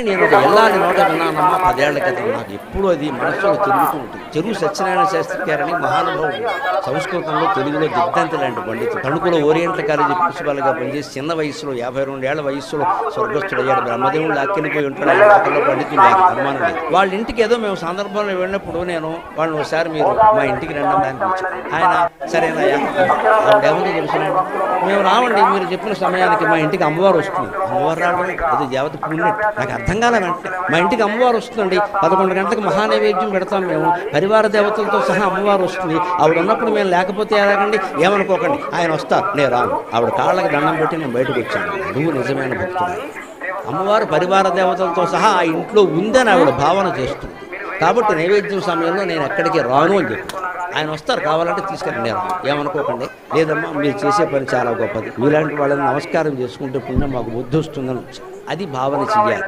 నేను ఒక ఎల్లాని నోట విన్నానమ్మా 10 ఏళ్ల క్రితం. నాకు ఎప్పుడూ అది మనస్సులో తిరుగుతూ ఉంటుంది. చెరువు సత్యనారాయణ శాస్త్రి గారని మహానుభావుడు, సంస్కృతంలో తెలుగులో దిగ్ధంతి లాంటి పండితుడు. తణుకులో ఓరియంటల్ కాలేజీ ప్రిన్సిపాల్గా పనిచేసి చిన్న వయసులో 52 ఏళ్ల వయస్సులో స్వర్గస్థుడయ్యాడు. బ్రహ్మదేవుడు అక్కినిపోయి ఉంటాడు. ఆయన మాటల్లో పండితుడు లేక అనుమానం లేదు. వాళ్ళ ఇంటికి ఏదో మేము సందర్భంలో వెళ్ళినప్పుడు నేను వాళ్ళని ఒకసారి మీరు మా ఇంటికి రండి దానికి వచ్చాను. ఆయన సరేనయ్యా ఆవిడేమో తెలుసునండి, మేము రావండి, మీరు చెప్పిన సమయానికి మా ఇంటికి అమ్మవారు వస్తుంది. అమ్మవారు రావడం అది దేవత పుణ్యట్. నాకు అర్థం కాలే. వెంటనే మా ఇంటికి అమ్మవారు వస్తుందండి, 11 గంటలకు మహానైవేద్యం పెడతాం మేము, పరివార దేవతలతో సహా అమ్మవారు వస్తుంది. ఆవిడ ఉన్నప్పుడు మేము లేకపోతే ఎలాగండి, ఏమనుకోకండి, ఆయన వస్తారు, నేను రాను. ఆవిడ కాళ్ళకి దండం పెట్టి నేను బయటకు వచ్చాను. నువ్వు నిజమైన భక్తుడు. అమ్మవారు పరివార దేవతలతో సహా ఆ ఇంట్లో ఉందని ఆవిడ భావన చేస్తుంది. కాబట్టి నైవేద్యం సమయంలో నేను ఎక్కడికి రాను అని చెప్పి ఆయన వస్తారు, కావాలంటే తీసుకెళ్ళండి, ఏమనుకోకండి. లేదమ్మా మీరు చేసే పని చాలా గొప్పది, మీలాంటి వాళ్ళని నమస్కారం చేసుకుంటే పుణ్యం మాకు బుద్ధి వస్తుందని వచ్చి అది భావన చెయ్యాలి.